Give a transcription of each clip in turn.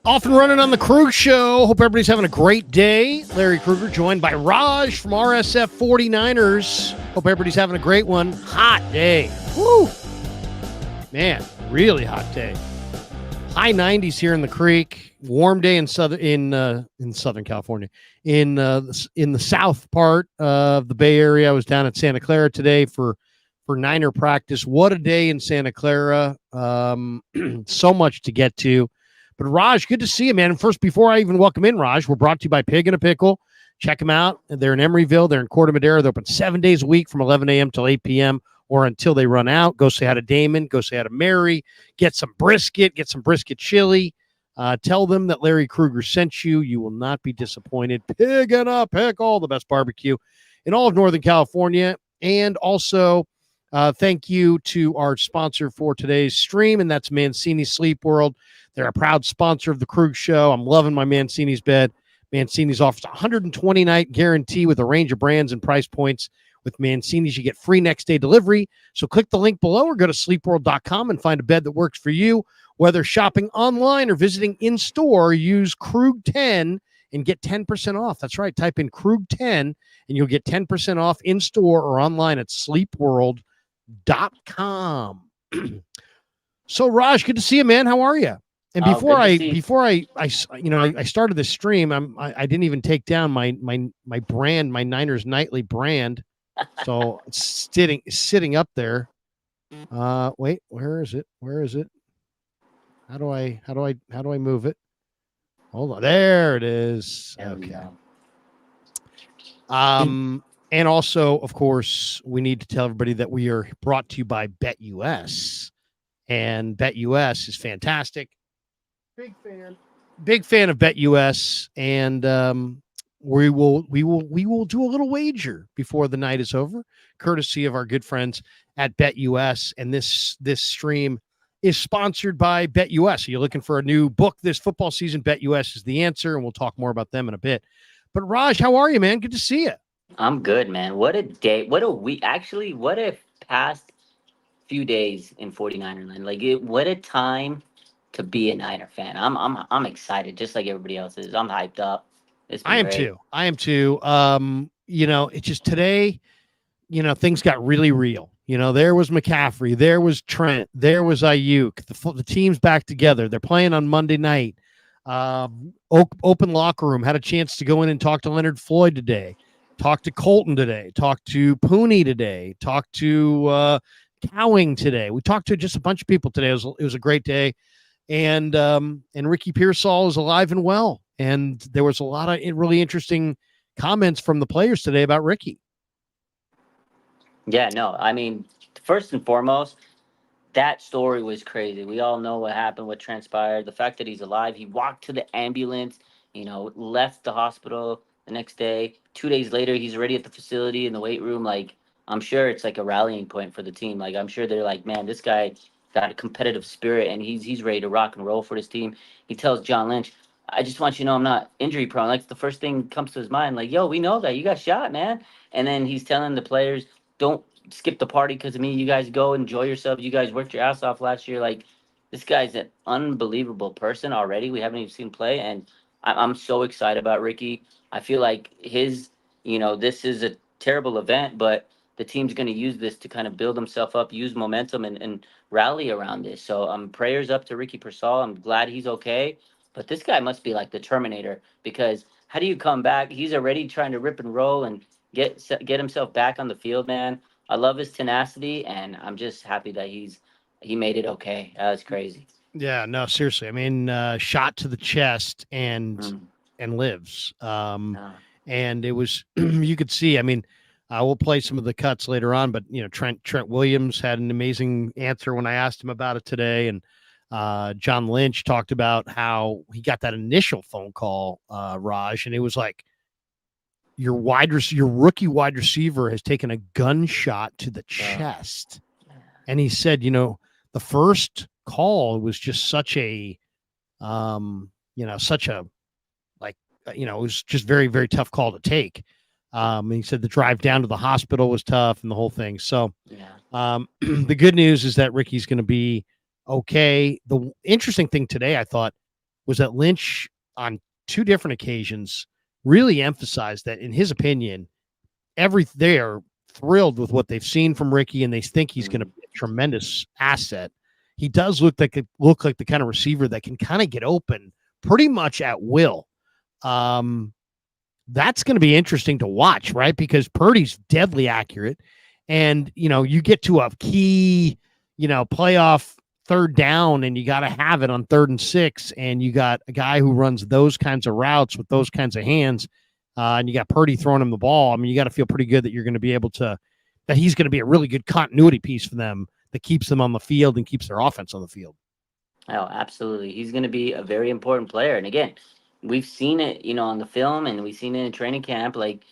Off and running on the Krueger Show. Hope everybody's having a great day. Larry Krueger joined by Raj from RSF 49ers. Hope everybody's having a great one. Hot day. Woo! Man, really hot day. High 90s here in the Creek. Warm day in Southern California. In the south part of the Bay Area. I was down at Santa Clara today for Niner practice. What a day in Santa Clara. So much to get to. But Raj, good to see you, man. And first, before I even welcome in Raj, we're brought to you by Pig and a Pickle. Check them out. They're in Emeryville. They're in Corte Madera. They're open 7 days a week from 11 a.m. till 8 p.m. or until they run out. Go say hi to Damon. Go say hi to Mary. Get some brisket. Get some brisket chili. Tell them that Larry Krueger sent you. You will not be disappointed. Pig and a Pickle, the best barbecue in all of Northern California. And also, thank you to our sponsor for today's stream, and that's Mancini Sleep World. They're a proud sponsor of the Krueger Show. I'm loving my Mancini's bed. Mancini's offers a 120-night guarantee with a range of brands and price points. With Mancini's, you get free next-day delivery. So click the link below or go to sleepworld.com and find a bed that works for you. Whether shopping online or visiting in-store, use Krug10 and get 10% off. That's right. Type in Krug10 and you'll get 10% off in-store or online at sleepworld.com. So, Raj, good to see you, man. How are you? And before I started this stream, I didn't even take down my brand, my Niners Nightly brand. So it's sitting up there. Wait, where is it? How do I move it? Hold on. There it is. Okay. And also, of course, we need to tell everybody that we are brought to you by BetUS. And BetUS is fantastic. Big fan of BetUS, and we will do a little wager before the night is over, courtesy of our good friends at BetUS. And this stream is sponsored by BetUS. So you're looking for a new book this football season, BetUS is the answer, and we'll talk more about them in a bit. But Raj, how are you, man? Good to see you. I'm good, man. What a day. What a week. Actually, what a past few days in 49er land. What a time to be a Niner fan. I'm excited, just like everybody else is. I'm hyped up. I am too. It's just today, things got really real. There was McCaffrey, there was Trent, there was Ayuk. The team's back together. They're playing on Monday night. Open locker room. Had a chance to go in and talk to Leonard Floyd today. Talked to Colton today. Talked to Pooney today. Talked to Cowing today. We talked to just a bunch of people today. It was a great day. And Ricky Pearsall is alive and well. And there was a lot of really interesting comments from the players today about Ricky. Yeah, no, I mean, first and foremost, that story was crazy. We all know what happened, what transpired. The fact that he's alive, he walked to the ambulance, left the hospital the next day. 2 days later, he's already at the facility in the weight room. I'm sure it's like a rallying point for the team. I'm sure they're like, man, this guy got a competitive spirit and he's ready to rock and roll for this team. He tells John Lynch, I just want you to know I'm not injury prone. The first thing comes to his mind, yo, we know that you got shot, man. And then he's telling the players, don't skip the party because of me. You guys go enjoy yourselves. You guys worked your ass off last year. This guy's an unbelievable person already. We haven't even seen play. And I'm so excited about Ricky. I feel like this is a terrible event, but the team's going to use this to kind of build himself up, use momentum, and rally around this. So prayers up to Ricky Pearsall. I'm glad he's okay. But this guy must be like the Terminator, because how do you come back? He's already trying to rip and roll and get himself back on the field, man. I love his tenacity, and I'm just happy that he made it okay. That's crazy. Yeah, no, seriously. I mean, shot to the chest and lives. And it was, you could see, I mean, we'll play some of the cuts later on, but Trent Williams had an amazing answer when I asked him about it today. And John Lynch talked about how he got that initial phone call, Raj, and it was like, your rookie wide receiver has taken a gunshot to the chest. And he said, the first call was just such a, it was just very, very tough call to take. And he said the drive down to the hospital was tough and the whole thing. So the good news is that Ricky's going to be okay. The interesting thing today, I thought, was that Lynch on two different occasions really emphasized that, in his opinion, they are thrilled with what they've seen from Ricky, and they think he's going to Mm. be a tremendous asset. He does look like the kind of receiver that can kind of get open pretty much at will. Um, that's going to be interesting to watch, right? Because Purdy's deadly accurate, and you get to a key, playoff third down, and you got to have it on 3rd and 6, and you got a guy who runs those kinds of routes with those kinds of hands, and you got Purdy throwing him the ball. I mean, you got to feel pretty good that you're going to be able to, that he's going to be a really good continuity piece for them that keeps them on the field and keeps their offense on the field. Oh, absolutely. He's going to be a very important player. And again, we've seen it, on the film, and we've seen it in training camp. Like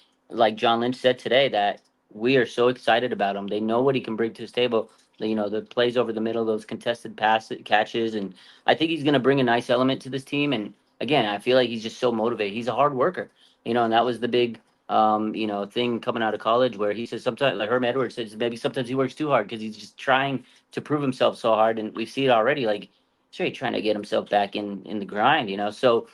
John Lynch said today, that we are so excited about him. They know what he can bring to his table. The plays over the middle, those contested catches, and I think he's going to bring a nice element to this team. And again, I feel like he's just so motivated. He's a hard worker, and that was the big thing coming out of college, where he says sometimes, like Herm Edwards says, maybe sometimes he works too hard because he's just trying to prove himself so hard, and we see it already. Like, sure, trying to get himself back in the grind. So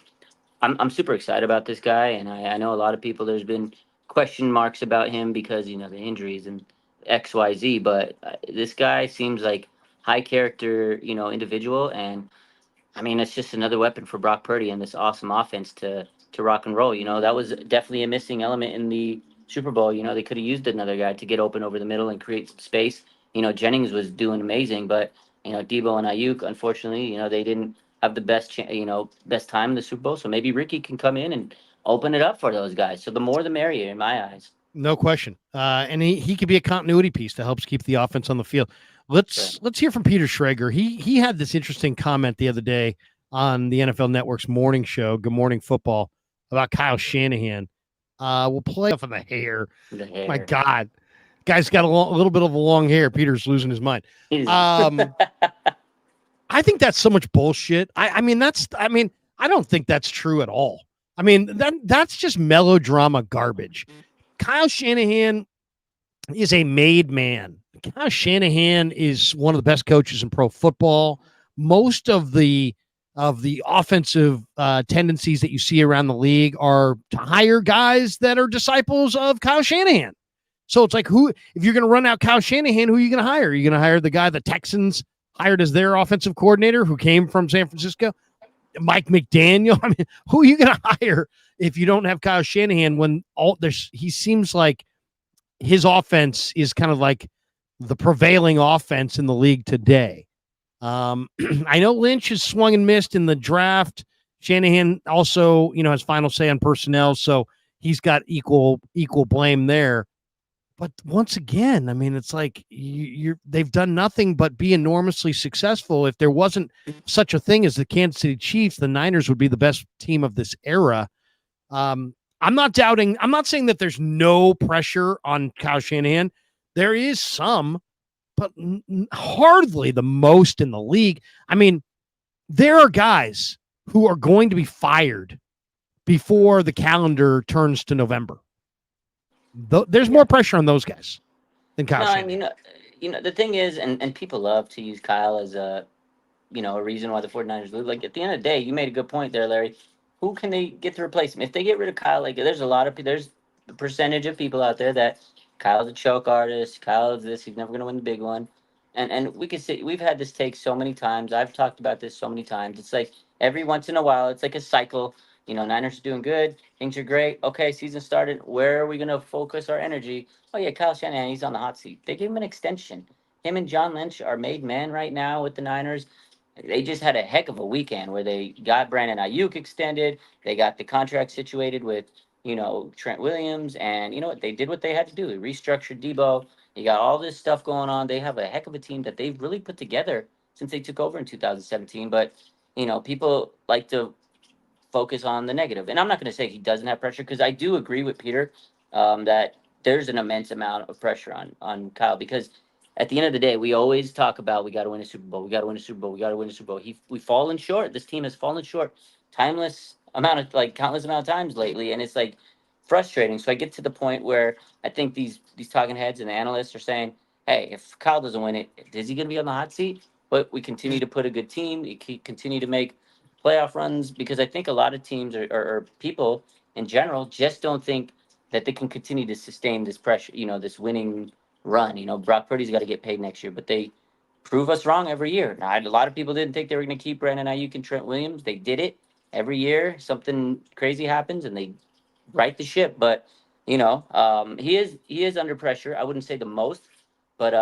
I'm super excited about this guy, and I know a lot of people. There's been question marks about him because the injuries and XYZ, but this guy seems like high character, individual, and I mean, it's just another weapon for Brock Purdy and this awesome offense to rock and roll. That was definitely a missing element in the Super Bowl. They could have used another guy to get open over the middle and create some space. Jennings was doing amazing, but Debo and Ayuk, unfortunately, they didn't have the best time in the Super Bowl. So maybe Ricky can come in and open it up for those guys. So the more the merrier in my eyes. No question. And he could be a continuity piece that helps keep the offense on the field. Sure. Let's hear from Peter Schrager. He had this interesting comment the other day on the NFL Network's morning show, Good Morning Football, about Kyle Shanahan. We'll play off of the hair. The My hair. God, guy's got a little bit of a long hair. Peter's losing his mind. I think that's so much bullshit. I don't think that's true at all. I mean, that's just melodrama garbage. Kyle Shanahan is a made man. Kyle Shanahan is one of the best coaches in pro football. Most of the offensive tendencies that you see around the league are to hire guys that are disciples of Kyle Shanahan. So it's like, if you're going to run out Kyle Shanahan, who are you going to hire? Are you going to hire the guy the Texans hired as their offensive coordinator who came from San Francisco? Mike McDaniel? I mean, who are you going to hire if you don't have Kyle Shanahan when he seems like his offense is kind of like the prevailing offense in the league today. I know Lynch has swung and missed in the draft. Shanahan also, has final say on personnel, so he's got equal blame there. But once again, I mean, it's like they've done nothing but be enormously successful. If there wasn't such a thing as the Kansas City Chiefs, the Niners would be the best team of this era. I'm not saying that there's no pressure on Kyle Shanahan. There is some, but hardly the most in the league. I mean, there are guys who are going to be fired before the calendar turns to November. There's more pressure on those guys than Kyle No, I Shanahan. mean, the thing is, and people love to use Kyle as a reason why the 49ers lose. Like, at the end of the day, you made a good point there, Larry. Who can they get to replace him? If they get rid of Kyle, like, there's a percentage of people out there that Kyle's a choke artist. Kyle's this. He's never going to win the big one. And we could say we've had this take so many times. I've talked about this so many times. It's like every once in a while, it's like a cycle. Niners are doing good. Things are great. Okay, season started. Where are we going to focus our energy? Oh, yeah, Kyle Shanahan, he's on the hot seat. They gave him an extension. Him and John Lynch are made men right now with the Niners. They just had a heck of a weekend where they got Brandon Ayuk extended. They got the contract situated with, Trent Williams. And you know what? They did what they had to do. They restructured Debo. You got all this stuff going on. They have a heck of a team that they've really put together since they took over in 2017. But, people like to focus on the negative. And I'm not going to say he doesn't have pressure, because I do agree with Peter that there's an immense amount of pressure on Kyle, because at the end of the day, we always talk about we got to win a Super Bowl, we got to win a Super Bowl, we got to win a Super Bowl. We've fallen short. This team has fallen short, countless amount of times lately, and it's like frustrating. So I get to the point where I think these talking heads and the analysts are saying, "Hey, if Kyle doesn't win it, is he going to be on the hot seat?" But we continue to put a good team. We continue to make playoff runs because I think a lot of teams or people in general just don't think that they can continue to sustain this pressure, this winning run. Brock Purdy's got to get paid next year, but they prove us wrong every year. Now, a lot of people didn't think they were going to keep Brandon Ayuk and Trent Williams. They did it every year. Something crazy happens and they right the ship. But he is under pressure. I wouldn't say the most, but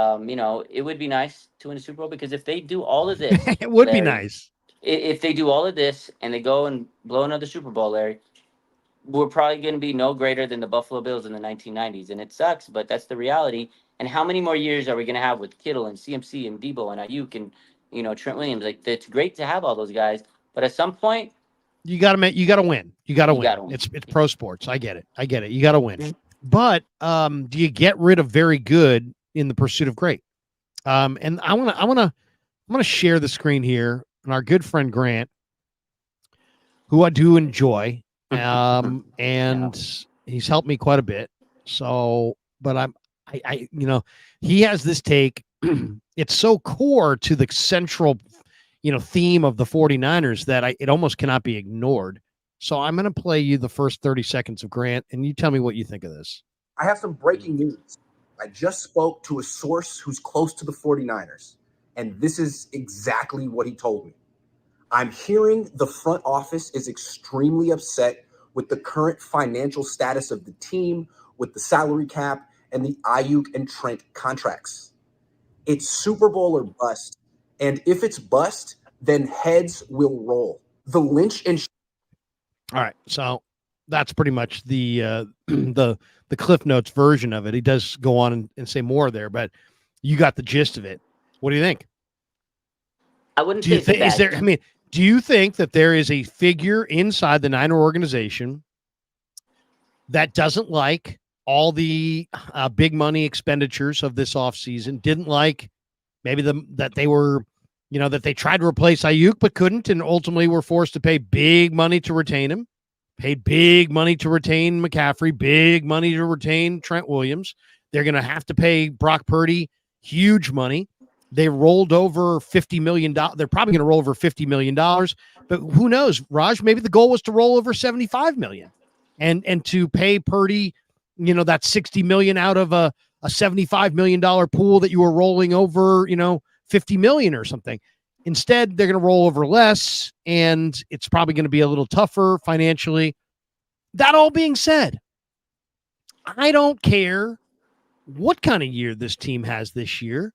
it would be nice to win a Super Bowl because if they do all of this, It would be Larry, nice. if they do all of this and they go and blow another Super Bowl, Larry, we're probably going to be no greater than the Buffalo Bills in the 1990s, and it sucks, but that's the reality. And how many more years are we going to have with Kittle and CMC and Debo and Ayuk and Trent Williams? Like it's great to have all those guys, but at some point You got to win. You got to you got win. to win. It's pro sports. I get it. You got to win. But do you get rid of very good in the pursuit of great? And I'm gonna share the screen here, and our good friend Grant, who I do enjoy, and he's helped me quite a bit. So, but he has this take. It's so core to the central, theme of the 49ers that it almost cannot be ignored. So I'm going to play you the first 30 seconds of Grant, and you tell me what you think of this. I have some breaking news. I just spoke to a source who's close to the 49ers, and this is exactly what he told me. I'm hearing the front office is extremely upset with the current financial status of the team, with the salary cap, and the Ayuk and Trent contracts. It's Super Bowl or bust, and if it's bust, then heads will roll. The Lynch and All right, so that's pretty much the the Cliff Notes version of it. He does go on and say more there, but you got the gist of it. What do you think? I wouldn't say it's is there? I mean, do you think that there is a figure inside the Niner organization that doesn't like all the big money expenditures of this offseason, didn't like maybe that they were, that they tried to replace Ayuk but couldn't, and ultimately were forced to pay big money to retain him, paid big money to retain McCaffrey, big money to retain Trent Williams. They're going to have to pay Brock Purdy huge money. They rolled over $50 million. They're probably going to roll over $50 million, but who knows, Raj, maybe the goal was to roll over $75 million and to pay Purdy, that $60 million out of a $75 million pool that you were rolling over, $50 million or something. Instead, they're going to roll over less, and it's probably going to be a little tougher financially. That all being said, I don't care what kind of year this team has this year.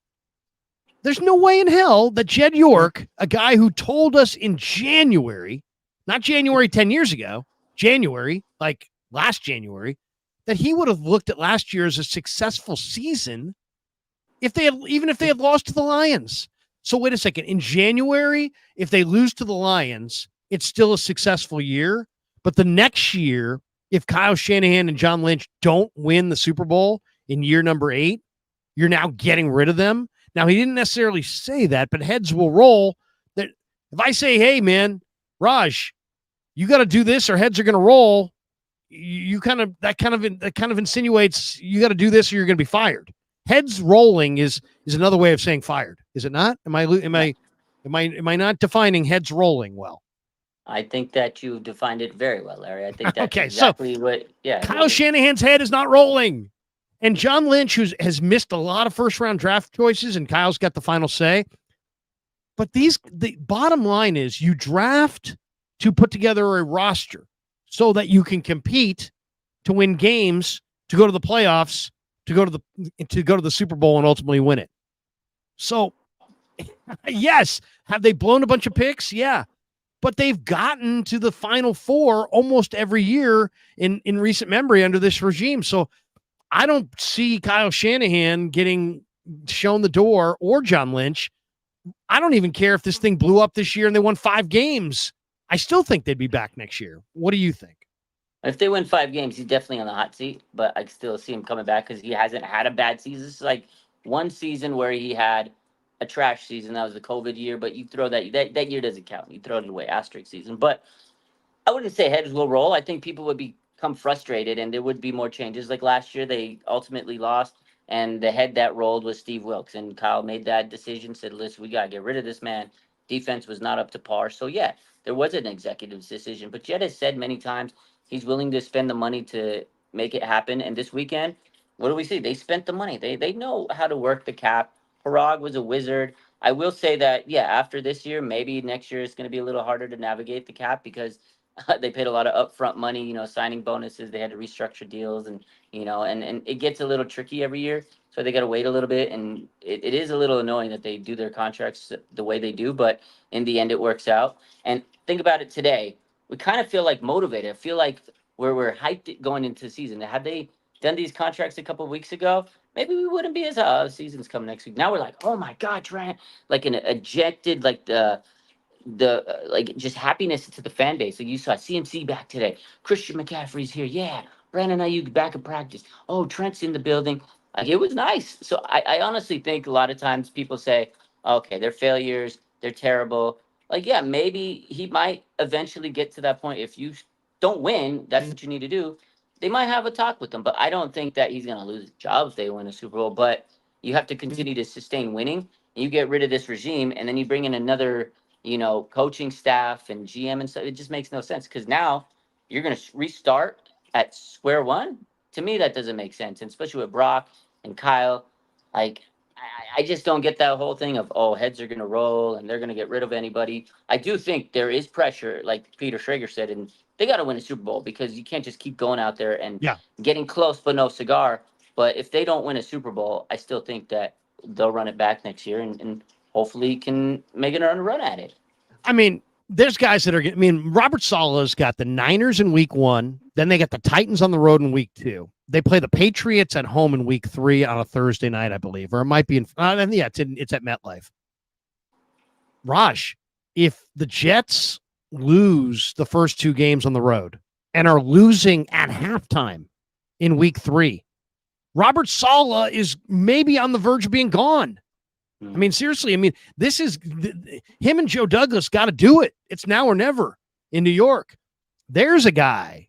There's no way in hell that Jed York, a guy who told us in January, not January 10 years ago, January, like last January, that he would have looked at last year as a successful season if they had lost to the Lions. So wait a second. In January, if they lose to the Lions, it's still a successful year. But the next year, if Kyle Shanahan and John Lynch don't win the Super Bowl in year number 8, you're now getting rid of them. Now, he didn't necessarily say that, but heads will roll. That if I say, hey, man, Raj, you got to do this or heads are going to roll, that kind of insinuates you got to do this or you're going to be fired. Heads rolling is another way of saying fired. Is it not? Am I not defining heads rolling well? I think that you defined it very well, Larry. I think that's okay, exactly so what. Yeah, Kyle Shanahan's head is not rolling, and John Lynch, who has missed a lot of first-round draft choices, and Kyle's got the final say. But the bottom line is, you draft to put together a roster so that you can compete to win games, to go to the playoffs, to go to the Super Bowl and ultimately win it. So, yes, have they blown a bunch of picks? Yeah. But they've gotten to the Final Four almost every year in recent memory under this regime. So I don't see Kyle Shanahan getting shown the door or John Lynch. I don't even care if this thing blew up this year and they won 5 games. I still think they'd be back next year. What do you think? If they win 5 games, he's definitely on the hot seat, but I still see him coming back because he hasn't had a bad season. It's like one season where he had a trash season. That was the COVID year, but you throw that year doesn't count. You throw it away, asterisk season. But I wouldn't say heads will roll. I think people would become frustrated and there would be more changes. Like last year, they ultimately lost, and the head that rolled was Steve Wilkes. And Kyle made that decision, said, listen, we got to get rid of this man. Defense was not up to par. So yeah, there was an executive decision. But Jed has said many times he's willing to spend the money to make it happen. And this weekend, what do we see? They spent the money. They know how to work the cap. Parag was a wizard. I will say that yeah, after this year, maybe next year it's going to be a little harder to navigate the cap because they paid a lot of upfront money. Signing bonuses. They had to restructure deals, and and it gets a little tricky every year. So they got to wait a little bit, and it is a little annoying that they do their contracts the way they do. But in the end, it works out. And think about it today. We kind of feel like motivated. I feel like we're hyped going into the season. Had they done these contracts a couple of weeks ago, maybe we wouldn't be as seasons come next week. Now we're like, oh my god, Trent, like an ejected like the like just happiness to the fan base. So you saw CMC back today. Christian McCaffrey's here. Yeah. Brandon Ayuk back in practice. Oh, Trent's in the building. Like it was nice. So I honestly think a lot of times people say, okay, they're failures, they're terrible. Like, yeah, maybe he might eventually get to that point. If you don't win, that's what you need to do. They might have a talk with him, but I don't think that he's gonna lose his job if they win a Super Bowl. But you have to continue to sustain winning. And you get rid of this regime, and then you bring in another coaching staff and GM and stuff. It just makes no sense because now you're going to restart at square one. To me, that doesn't make sense, and especially with Brock and Kyle. Like, I just don't get that whole thing of, oh, heads are going to roll and they're going to get rid of anybody. I do think there is pressure, like Peter Schrager said, and they got to win a Super Bowl because you can't just keep going out there and getting close but no cigar. But if they don't win a Super Bowl, I still think that they'll run it back next year and hopefully can make it a run at it. I mean, there's guys that are. I mean, Robert Saleh's got the Niners in week 1. Then they got the Titans on the road in week 2. They play the Patriots at home in week 3 on a Thursday night, I believe, or it might be in. It's at MetLife. Raj, if the Jets lose the first 2 games on the road and are losing at halftime in week 3, Robert Saleh is maybe on the verge of being gone. I mean, seriously, this is him and Joe Douglas got to do it. It's now or never in New York. There's a guy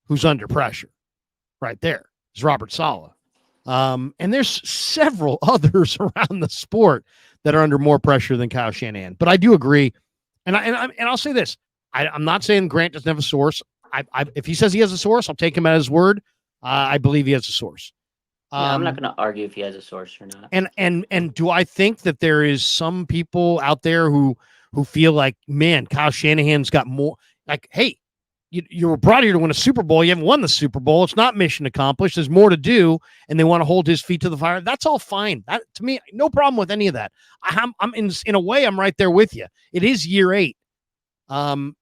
who's under pressure right there. It's Robert Saleh. And there's several others around the sport that are under more pressure than Kyle Shanahan. But I do agree. And I'll say this. I'm not saying Grant doesn't have a source. If he says he has a source, I'll take him at his word. I believe he has a source. Yeah, I'm not going to argue if he has a source or not. And do I think that there is some people out there who feel like, man, Kyle Shanahan's got more, like, hey, you were brought here to win a Super Bowl. You haven't won the Super Bowl. It's not mission accomplished. There's more to do, and they want to hold his feet to the fire. That's all fine. That, to me, no problem with any of that. I'm in a way, I'm right there with you. It is year 8.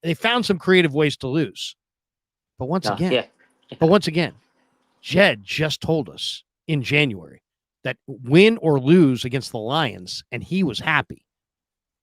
They found some creative ways to lose, but once again, Jed just told us in January that win or lose against the Lions, and he was happy.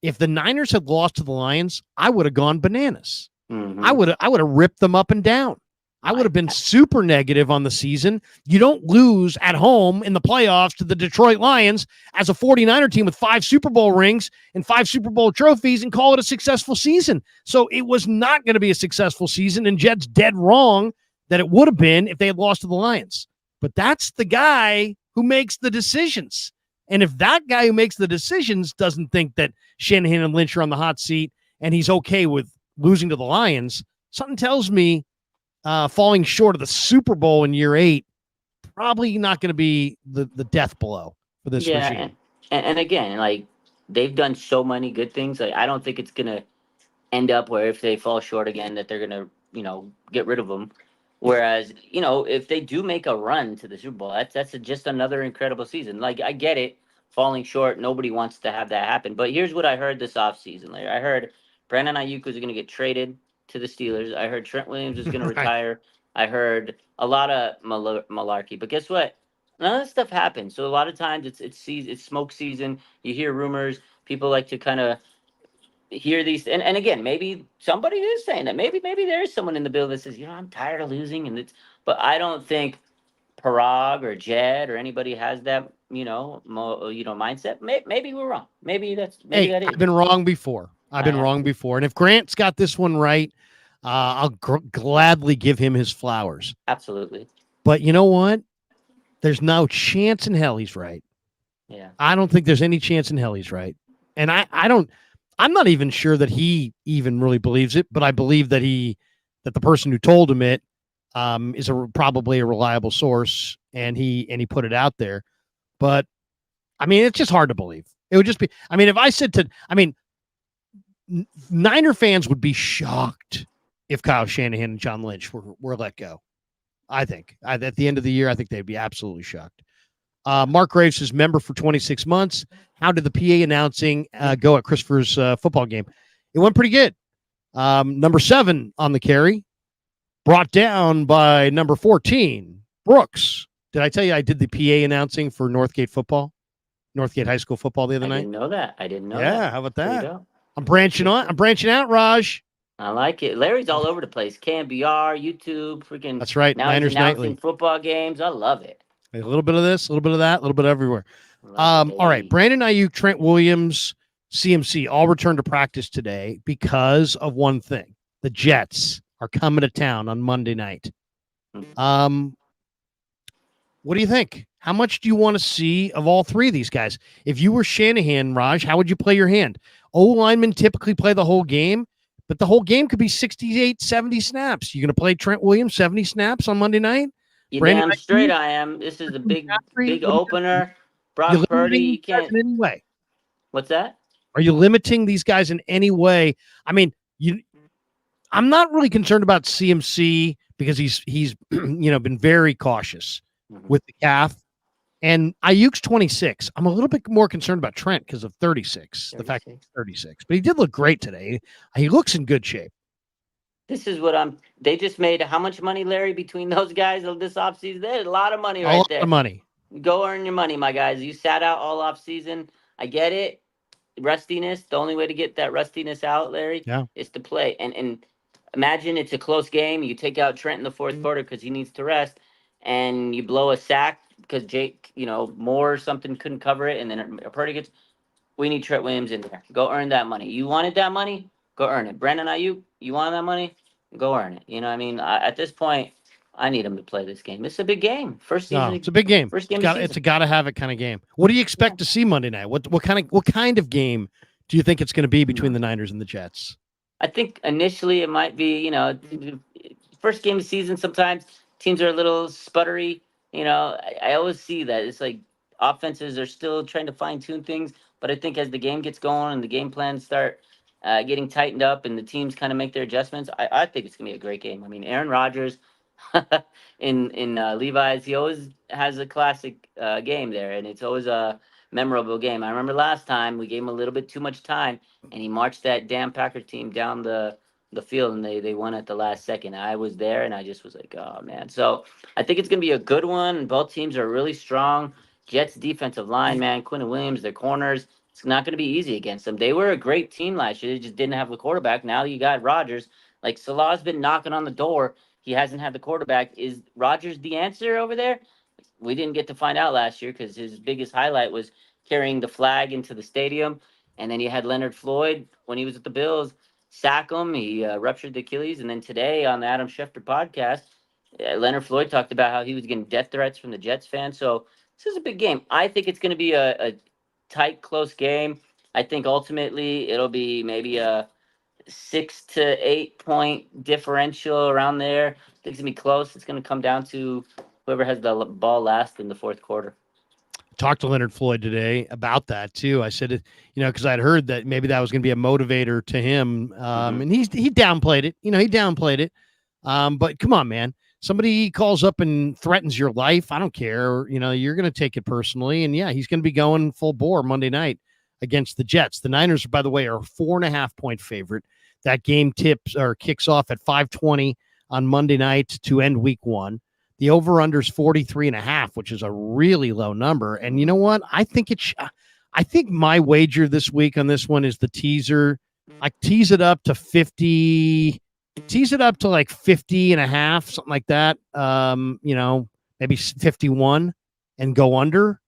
If the Niners had lost to the Lions, I would have gone bananas. Mm-hmm. I would have ripped them up and down. I would have been super negative on the season. You don't lose at home in the playoffs to the Detroit Lions as a 49er team with 5 Super Bowl rings and 5 Super Bowl trophies and call it a successful season. So it was not going to be a successful season, and Jed's dead wrong that it would have been if they had lost to the Lions. But that's the guy who makes the decisions. And if that guy who makes the decisions doesn't think that Shanahan and Lynch are on the hot seat and he's okay with losing to the Lions, something tells me falling short of the Super Bowl in year 8, probably not going to be the death blow for this regime. And again, like, they've done so many good things. Like, I don't think it's going to end up where if they fall short again that they're going to, get rid of them. Whereas, if they do make a run to the Super Bowl, that's just another incredible season. Like, I get it, falling short, nobody wants to have that happen. But here's what I heard this offseason. Like, I heard Brandon Ayuk was going to get traded to the Steelers. I heard Trent Williams was going to retire. I heard a lot of malarkey. But guess what? None of that stuff happens. So a lot of times it's smoke season. You hear rumors. People like to kind of hear these, and again, maybe somebody is saying that. Maybe there is someone in the bill that says, I'm tired of losing, but I don't think Parag or Jed or anybody has that, mindset. Maybe we're wrong. Maybe that is. I've been wrong before. And if Grant's got this one right, I'll gladly give him his flowers. Absolutely. But you know what? There's no chance in hell he's right. Yeah. I don't think there's any chance in hell he's right. And I don't. I'm not even sure that he even really believes it, but I believe that the person who told him it is probably a reliable source, and he put it out there. But I mean, it's just hard to believe. It would just be. I mean, if I said to, I mean, Niner fans would be shocked if Kyle Shanahan and John Lynch were let go. I think at the end of the year, I think they'd be absolutely shocked. Mark Graves is member for 26 months. How did the PA announcing go at Christopher's football game? It went pretty good. Number 7 on the carry, brought down by number 14, Brooks. Did I tell you I did the PA announcing for Northgate High School football the other night? I didn't know that. Yeah, how about that? I'm branching out, Raj. I like it. Larry's all over the place. KMBR, YouTube, freaking. That's right. Now Niners he's announcing Nightly. football games. I love it. A little bit of this, a little bit of that, a little bit everywhere. All right. Brandon Ayuk, Trent Williams, CMC all returned to practice today because of one thing. The Jets are coming to town on Monday night. What do you think? How much do you want to see of all three of these guys? If you were Shanahan, Raj, how would you play your hand? O-linemen typically play the whole game, but the whole game could be 68, 70 snaps. You going to play Trent Williams 70 snaps on Monday night? You damn straight I am. This is a big opener. Brock Purdy, you can't. In any way. What's that? Are you limiting these guys in any way? I mean, I'm not really concerned about CMC because he's been very cautious with the calf. And Ayuk's 26. I'm a little bit more concerned about Trent because of 36. The fact that he's 36. But he did look great today. He looks in good shape. This is what they just made how much money, Larry, between those guys this offseason? There's a lot of money right there. A lot of money. Go earn your money, my guys. You sat out all offseason. I get it. Rustiness. The only way to get that rustiness out, Larry, is to play. And imagine it's a close game. You take out Trent in the fourth quarter because he needs to rest, and you blow a sack because Jake, Moore or something couldn't cover it, and then Purdy gets. We need Trent Williams in there. Go earn that money. You wanted that money? Go earn it. Brandon Ayuk, you want that money? Go earn it. You know what I mean? At this point, I need him to play this game. It's a big game. First season. No, it's a big game. First game. It's a gotta have it kind of game. What do you expect to see Monday night? What kind of game do you think it's going to be between the Niners and the Jets? I think initially it might be, first game of the season. Sometimes teams are a little sputtery. I always see that. It's like offenses are still trying to fine tune things. But I think as the game gets going and the game plans start getting tightened up and the teams kind of make their adjustments, I think it's going to be a great game. I mean, Aaron Rodgers in Levi's, he always has a classic game there, and it's always a memorable game. I remember last time we gave him a little bit too much time, and he marched that damn Packer team down the field, and they won at the last second. I was there, and I just was like, oh, man. So I think it's going to be a good one, and both teams are really strong. Jets defensive line, man, Quinn Williams, their corners. It's not going to be easy against them. They were a great team last year. They just didn't have the quarterback. Now you got Rodgers. Like, Saleh's been knocking on the door. He hasn't had the quarterback. Is Rodgers the answer over there? We didn't get to find out last year because his biggest highlight was carrying the flag into the stadium. And then you had Leonard Floyd, when he was with the Bills, sack him. He ruptured the Achilles. And then today on the Adam Schefter podcast, Leonard Floyd talked about how he was getting death threats from the Jets fans. So this is a big game. I think it's going to be a tight, close game. I think ultimately it'll be maybe a 6 to 8 point differential around there. I think it's going to be close. It's going to come down to whoever has the ball last in the fourth quarter. Talked to Leonard Floyd today about that too. I said, because I'd heard that maybe that was going to be a motivator to him. And he downplayed it. He downplayed it. But come on, man. Somebody calls up and threatens your life. I don't care. You're going to take it personally. And yeah, he's going to be going full bore Monday night against the Jets. The Niners, by the way, are a 4.5 point favorite. That game kicks off at 5:20 on Monday night to end week 1. The over-under is 43.5, which is a really low number. And you know what? I think my wager this week on this one is the teaser. I tease it up to 50. Tease it up to like 50.5, something like that. Maybe 51 and go under.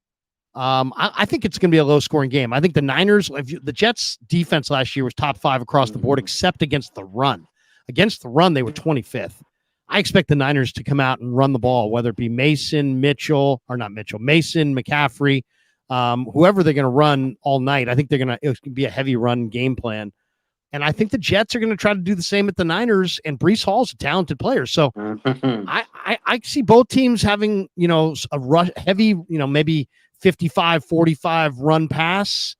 I think it's going to be a low scoring game. I think the Niners, the Jets defense last year was top 5 across the board, except against the run. Against the run, they were 25th. I expect the Niners to come out and run the ball, whether it be Mason, McCaffrey, whoever they're going to run all night. I think it's going to be a heavy run game plan. And I think the Jets are going to try to do the same at the Niners, and Breece Hall's a talented player. So I see both teams having, a rush, heavy, maybe 55-45 run pass.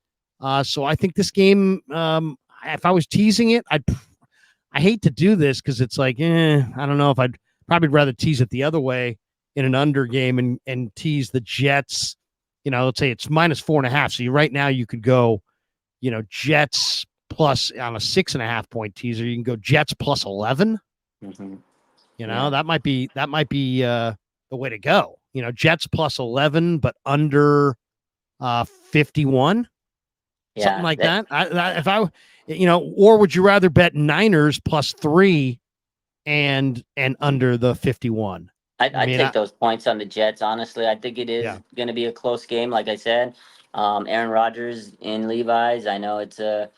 So I think this game, if I was teasing it, I hate to do this because it's like, I don't know if I'd probably rather tease it the other way in an under game and tease the Jets. Let's say it's -4.5. So right now you could go, Jets plus on a 6.5 point teaser. You can go Jets plus 11. That might be the way to go. Jets plus 11, but under 51, something like that. If I, or would you rather bet Niners plus 3 and under the 51? I'd take those points on the Jets. Honestly, I think it is going to be a close game. Like I said, Aaron Rodgers in Levi's. I know it's a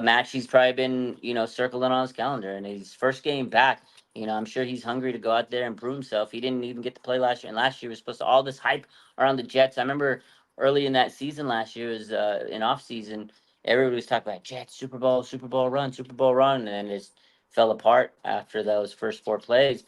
match he's probably been, circling on his calendar, and his first game back. I'm sure he's hungry to go out there and prove himself. He didn't even get to play last year, and last year was supposed to all this hype around the Jets. I remember early in that season last year was in off season. Everybody was talking about Jets, Super Bowl run, and it just fell apart after those first 4 plays.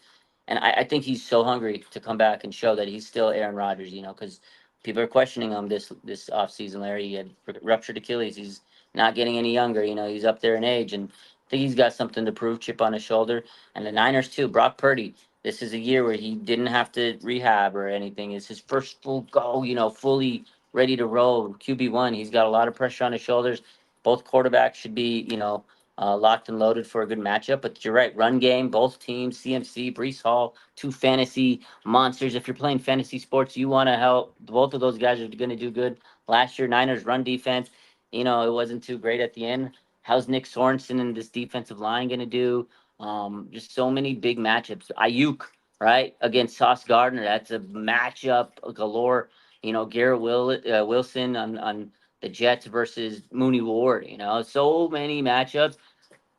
And I think he's so hungry to come back and show that he's still Aaron Rodgers, because people are questioning him this offseason, Larry. He had ruptured Achilles. He's not getting any younger. He's up there in age, and I think he's got something to prove, chip on his shoulder. And the Niners, too. Brock Purdy, this is a year where he didn't have to rehab or anything. It's his first full go, fully ready to roll. QB1, he's got a lot of pressure on his shoulders. Both quarterbacks should be, locked and loaded for a good matchup. But you're right, run game, both teams, CMC, Breece Hall, 2 fantasy monsters. If you're playing fantasy sports, you want to help. Both of those guys are going to do good. Last year, Niners run defense, it wasn't too great at the end. How's Nick Sorensen and this defensive line going to do? Just so many big matchups. Ayuk, right, against Sauce Gardner. That's a matchup galore. Garrett Wilson on the Jets versus Mooney Ward. So many matchups.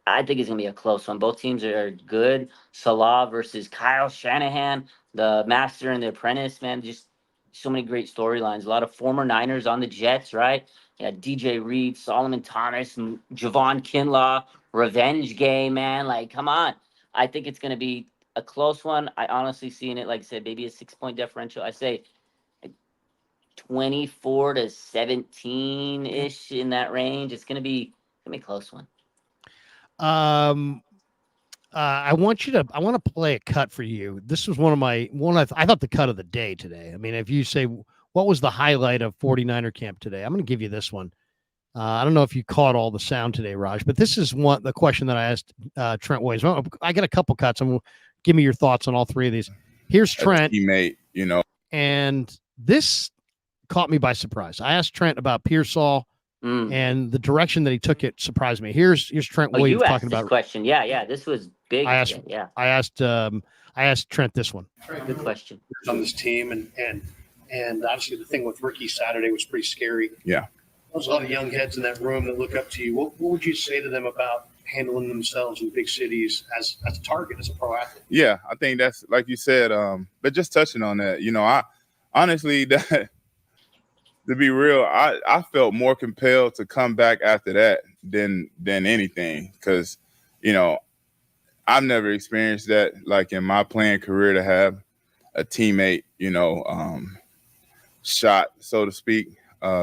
I think it's going to be a close one. Both teams are good. Saleh versus Kyle Shanahan, the master and the apprentice, man. Just so many great storylines. A lot of former Niners on the Jets, right? Yeah, DJ Reed, Solomon Thomas, Javon Kinlaw, revenge game, man. Like, come on. I think it's going to be a close one. I honestly see in it, like I said, maybe a 6-point differential. I say 24-17 ish in that range. It's gonna be a close one. I want to play a cut for you. This was I thought the cut of the day today. I mean, if you say what was the highlight of 49er camp today, I'm going to give you this one. I don't know if you caught all the sound today, Raj, but this is the question that I asked Trent Williams. Well, I got a couple cuts. Give me your thoughts on all 3 of these. Here's Trent. Teammate, and this caught me by surprise. I asked Trent about Pearsall and the direction that he took it surprised me. Here's Trent Williams talking about this question. Yeah, this was big. I asked Trent this one. Good question. On this team and obviously the thing with Ricky Saturday was pretty scary. Yeah. There's a lot of young heads in that room that look up to you. What would you say to them about handling themselves in big cities as a target, as a pro athlete? Yeah, I think that's like you said. But just touching on that, I honestly that. To be real, I felt more compelled to come back after that than anything because, I've never experienced that like in my playing career to have a teammate, shot, so to speak.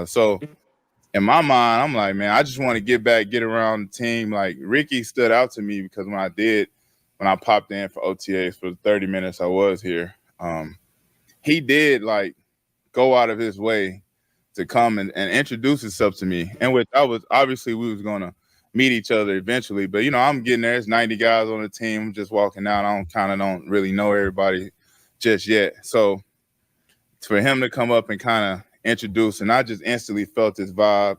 So in my mind, I'm like, man, I just want to get back, get around the team. Like Ricky stood out to me because when I popped in for OTAs for the 30 minutes I was here, he did like go out of his way to come and introduce himself to me. And which obviously we was going to meet each other eventually. But, I'm getting there. There's 90 guys on the team. I'm just walking out. I don't really know everybody just yet. So for him to come up and kind of introduce, and I just instantly felt his vibe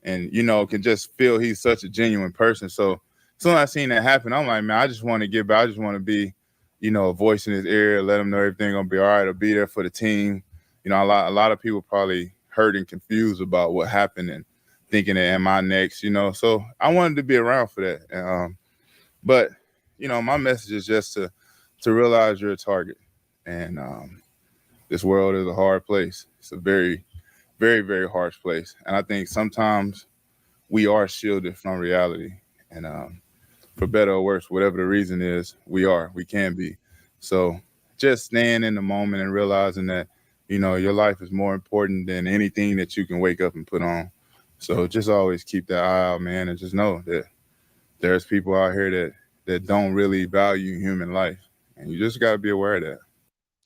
and, can just feel he's such a genuine person. So as soon as I seen that happen, I'm like, man, I just want to get back. I just want to be, a voice in his ear, let him know everything going to be all right. I'll be there for the team. A lot of people probably hurt and confused about what happened and thinking that am I next, so I wanted to be around for that. But, my message is just to realize you're a target and this world is a hard place. It's a very very, very harsh place. And I think sometimes we are shielded from reality. And for better or worse, whatever the reason is, we can be. So just staying in the moment and realizing that, your life is more important than anything that you can wake up and put on. So just always keep that eye out, man, and just know that there's people out here that don't really value human life. And you just got to be aware of that.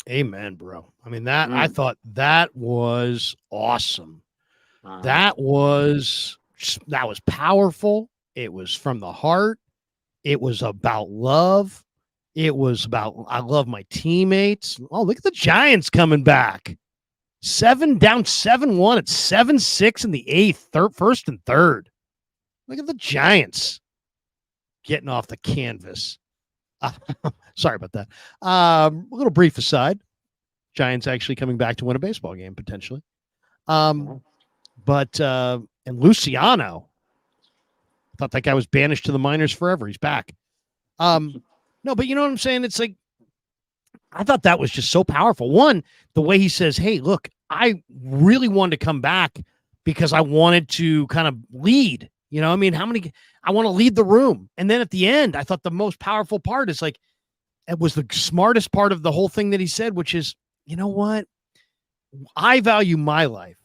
Amen, bro. I mean, I thought that was awesome. That was powerful. It was from the heart. It was about love. It was about, I love my teammates. Oh, look at the Giants coming back. Down 7-1 at 7-6 in the eighth, first and third. Look at the Giants getting off the canvas. Sorry about that. A little brief aside. Giants actually coming back to win a baseball game, potentially. But and Luciano, I thought that guy was banished to the minors forever. He's back. No, but you know what I'm saying? It's like, I thought that was just so powerful. One, the way he says, hey, look, I really wanted to come back because I wanted to kind of lead. I mean, I want to lead the room. And then at the end, I thought the most powerful part is like, it was the smartest part of the whole thing that he said, which is, you know what? I value my life.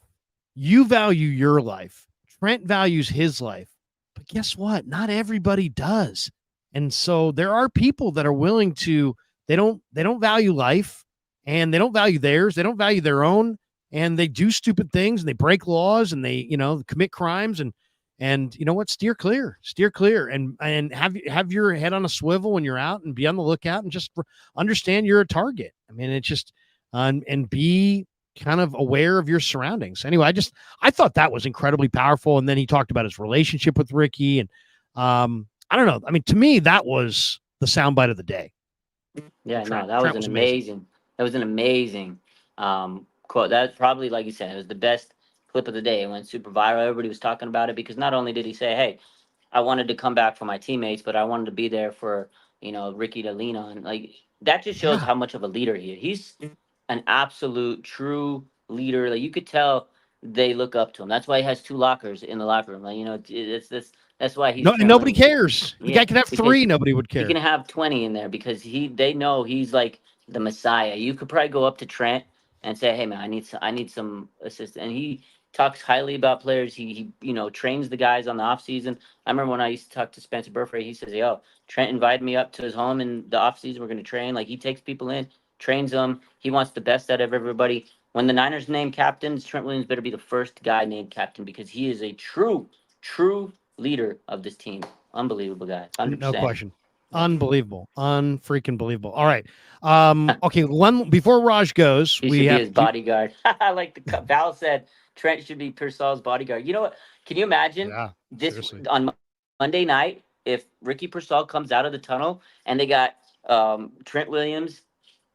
You value your life. Trent values his life. But guess what? Not everybody does. And so there are people that are willing to, they don't value life, and they don't value theirs. They don't value their own, and they do stupid things, and they break laws, and they, commit crimes, and you know what? Steer clear, and have your head on a swivel when you're out, and be on the lookout, and just understand you're a target. I mean, it's just, and be kind of aware of your surroundings. Anyway, I thought that was incredibly powerful. And then he talked about his relationship with Ricky, and I don't know. I mean, to me, that was the soundbite of the day. Yeah, that was an amazing. That was an amazing quote. That's probably, like you said, it was the best clip of the day. It went super viral. Everybody was talking about it because not only did he say, "Hey, I wanted to come back for my teammates, but I wanted to be there for Ricky to lean on." Like, that just shows how much of a leader he is. He's an absolute true leader. Like, you could tell they look up to him. That's why he has 2 lockers in the locker room. Like, it's this. That's why he's nobody cares. The guy could have 3, nobody would care. He can have 20 in there because they know he's like the Messiah. You could probably go up to Trent and say, "Hey man, I need some assistance." And he talks highly about players. He trains the guys on the off season. I remember when I used to talk to Spencer Burford, he says, "Yo, Trent invited me up to his home in the off season. We're going to train." Like, he takes people in, trains them. He wants the best out of everybody. When the Niners name captains, Trent Williams better be the first guy named captain because he is a true leader of this team. Unbelievable guy. 100%. No question. Unbelievable. Unfreaking believable. All right. Okay. One before Raj goes, he should be his bodyguard. Like Val said, Trent should be Purcell's bodyguard. You know what? Can you imagine this seriously. On Monday night if Ricky Purcell comes out of the tunnel and they got Trent Williams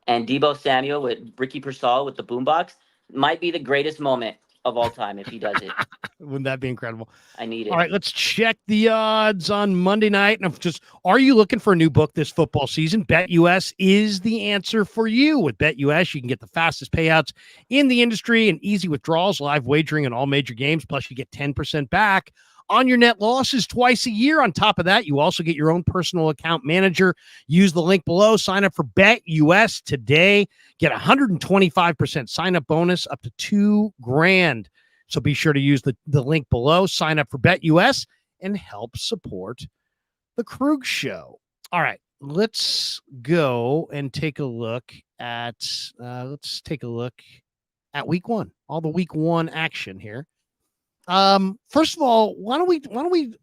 and Deebo Samuel with Ricky Purcell with the boombox? Might be the greatest moment of all time if he does it. Wouldn't that be incredible? I need it. All right, let's check the odds on Monday night. And are you looking for a new book this football season? BetUS is the answer for you. With BetUS, you can get the fastest payouts in the industry and easy withdrawals, live wagering in all major games. Plus, you get 10% back on your net losses twice a year. On top of that, you also get your own personal account manager. Use the link below. Sign up for BetUS today. Get 125% sign-up bonus up to $2,000. So be sure to use the link below. Sign up for BetUS and help support the Krueger Show. All right, let's go and take a look at week 1. All the week 1 action here. First of all, why don't we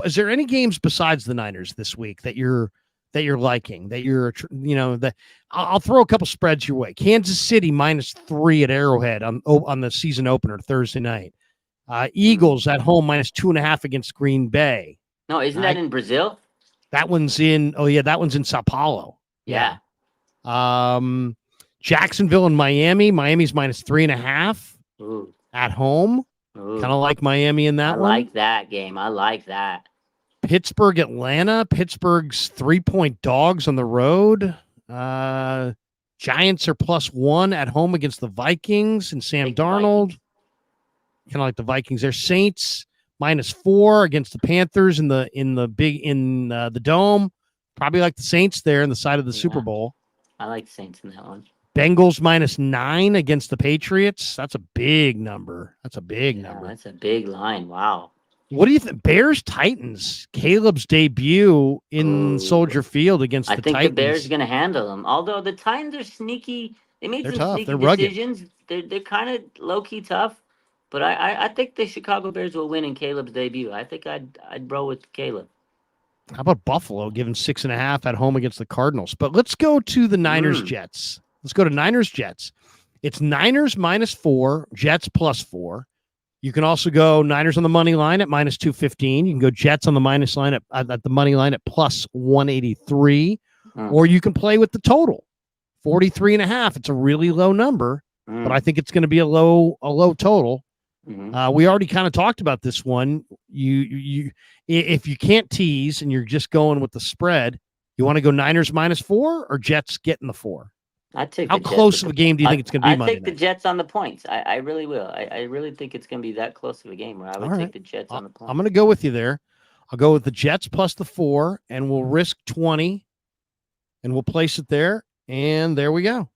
is there any games besides the Niners this week that you're liking, that you're I'll throw a couple spreads your way. Kansas City -3 at Arrowhead on the season opener Thursday night. Eagles at home -2.5 against Green Bay. No, isn't that in Brazil? That one's in Sao Paulo. Yeah. Jacksonville and Miami. Miami's -3.5 at home. Kind of like Miami in that one. I like that game. I like that. Pittsburgh, Atlanta. Pittsburgh's 3-point dogs on the road. Giants are +1 at home against the Vikings and Sam Darnold. of like the Vikings there. Saints -4 against the Panthers in the dome. Probably like the Saints there in the side of the Super Bowl. I like the Saints in that one. Bengals -9 against the Patriots. That's a big number. That's a big number. That's a big line. Wow. What do you think? Bears Titans. Caleb's debut in Soldier Field against the Titans. I think the Bears are going to handle them. Although the Titans are sneaky. They made some tough. sneaky They're rugged. decisions. They're kind of low-key tough. But I think the Chicago Bears will win in Caleb's debut. I think I'd roll with Caleb. How about Buffalo giving 6.5 at home against the Cardinals? But let's go to the Niners Jets. Let's go to Niners Jets. It's Niners -4, Jets +4. You can also go Niners on the money line at -215. You can go Jets on the minus line at the money line at +183, or you can play with the total 43.5. It's a really low number, but I think it's going to be a low total. We already kind of talked about this one. You if you can't tease and you're just going with the spread, you want to go Niners -4 or Jets getting the 4? I'd take How close of a game do you think it's going to be Monday night? I'd take the Jets on the points. I really will. I really think it's going to be that close of a game where I would take the Jets on the points. I'm going to go with you there. I'll go with the Jets plus the 4, and we'll risk 20, and we'll place it there, and there we go.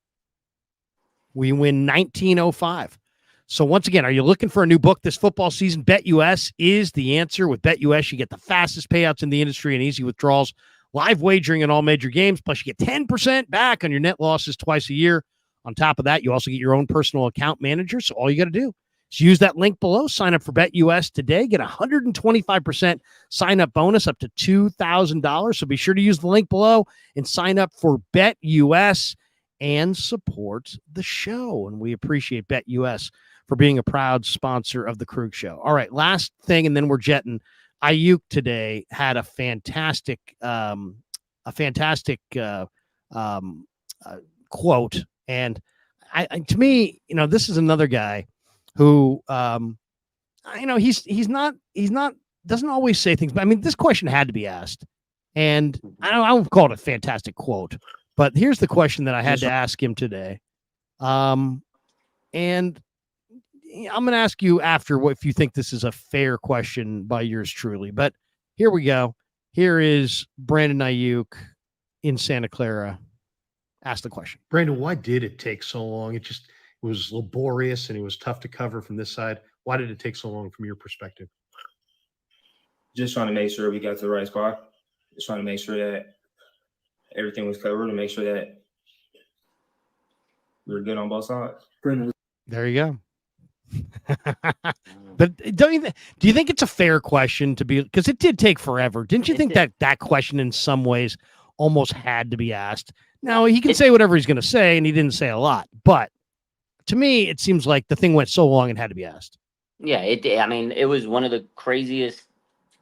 We win 1905. So once again, are you looking for a new book this football season? BetUS is the answer. With BetUS, you get the fastest payouts in the industry and easy withdrawals, live wagering in all major games, plus you get 10% back on your net losses twice a year. On top of that, you also get your own personal account manager, so all you got to do is use that link below, sign up for BetUS today, get a 125% sign-up bonus up to $2,000. So be sure to use the link below and sign up for BetUS and support the show. And we appreciate BetUS for being a proud sponsor of the Krueger Show. All right, last thing, and then we're jetting. Ayuk today had a fantastic quote, and to me, this is another guy who, he's not doesn't always say things. But I mean, this question had to be asked, and I won't call it a fantastic quote, but here's the question that I had to ask him today, and I'm going to ask you after if you think this is a fair question by yours truly. But here we go. Here is Brandon Ayuk in Santa Clara. Ask the question. Brandon, why did it take so long? It was laborious and it was tough to cover from this side. Why did it take so long from your perspective? Just trying to make sure we got to the right spot. Just trying to make sure that everything was covered and make sure that we were good on both sides. There you go. But do you think it's a fair question to be, because it did take forever? Didn't you think that question in some ways almost had to be asked? Now he can say whatever he's going to say, and he didn't say a lot, but to me it seems like the thing went so long it had to be asked. Yeah, it was one of the craziest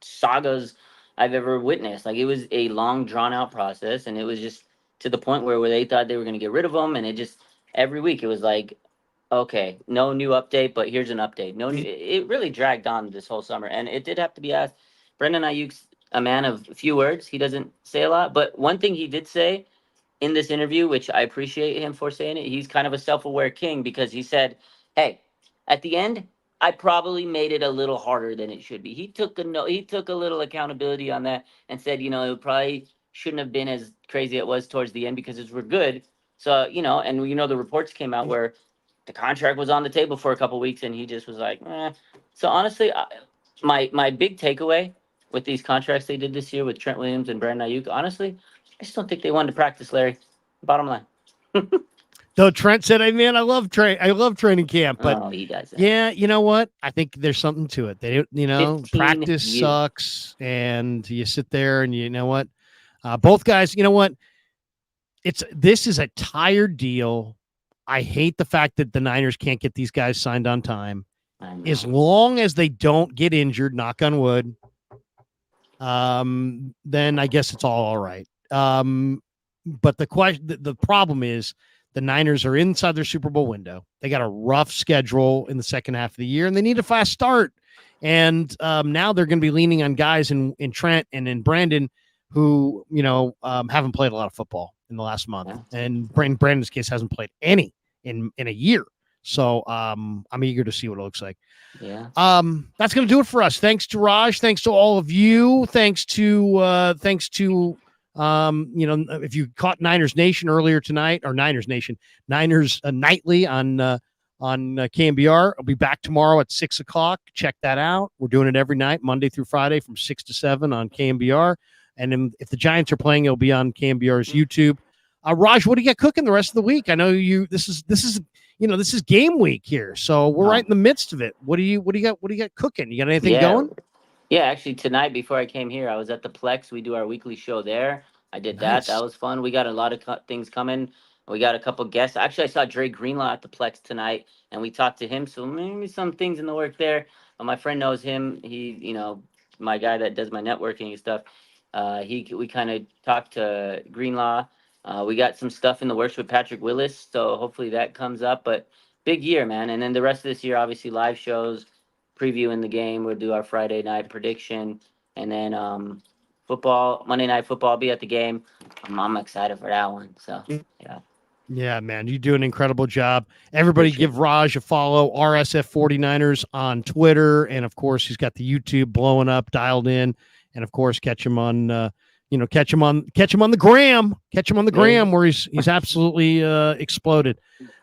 sagas I've ever witnessed. Like, it was a long drawn out process, and it was just to the point where they thought they were going to get rid of him, and it just every week it was like, okay, no new update, but here's an update. It really dragged on this whole summer, and it did have to be asked. Brendan Ayuk's a man of few words. He doesn't say a lot, but one thing he did say in this interview, which I appreciate him for saying it, he's kind of a self-aware king, because he said, hey, at the end, I probably made it a little harder than it should be. He took a little accountability on that and said, it probably shouldn't have been as crazy it was towards the end because we're good. So, and the reports came out where the contract was on the table for a couple of weeks, and he just was like, eh. So honestly, my big takeaway with these contracts they did this year with Trent Williams and Brandon Ayuk, honestly, I just don't think they wanted to practice, Larry. Bottom line. Though Trent said, "Hey man, I love training camp," but he doesn't. Yeah, you know what? I think there's something to it. They, practice sucks, and you sit there, and you know what? Both guys, you know what? This is a tired deal. I hate the fact that the Niners can't get these guys signed on time. As long as they don't get injured, knock on wood, then I guess it's all right. But the problem is the Niners are inside their Super Bowl window. They got a rough schedule in the second half of the year, and they need a fast start. And now they're going to be leaning on guys in Trent and in Brandon who, haven't played a lot of football in the last month. Yeah. And Brandon's case hasn't played any in a year. So I'm eager to see what it looks like. Yeah. That's going to do it for us. Thanks to Raj. Thanks to all of you. Thanks to if you caught Niners Nation earlier tonight, or Niners Nightly on KMBR. I'll be back tomorrow at 6:00. Check that out. We're doing it every night, Monday through Friday from 6 to 7 on KMBR. And then if the Giants are playing, it'll be on KMBR's YouTube. Raj, what do you got cooking the rest of the week? I know this is game week here, so we're right in the midst of it. What do you got cooking? You got anything going? Yeah, actually tonight before I came here, I was at the Plex. We do our weekly show there. I did that. Nice. That was fun. We got a lot of things coming. We got a couple guests. Actually, I saw Dre Greenlaw at the Plex tonight, and we talked to him. So maybe some things in the work there. My friend knows him. He, my guy that does my networking and stuff. We kind of talked to Greenlaw. We got some stuff in the works with Patrick Willis, so hopefully that comes up. But big year, man. And then the rest of this year, obviously live shows, previewing the game. We'll do our Friday night prediction, and then Monday Night Football. I'll be at the game. I'm excited for that one. So yeah. Yeah, man, you do an incredible job. Everybody give Raj a follow, RSF 49ers on Twitter. And of course, he's got the YouTube blowing up, dialed in. And of course, catch him on, catch him on the gram, where he's absolutely exploded.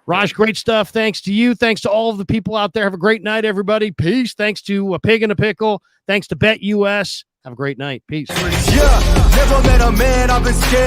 Raj, great stuff. Thanks to you. Thanks to all of the people out there. Have a great night, everybody. Peace. Thanks to A Pig and a Pickle. Thanks to BetUS. Have a great night. Peace. Yeah, never met a man I've been scared.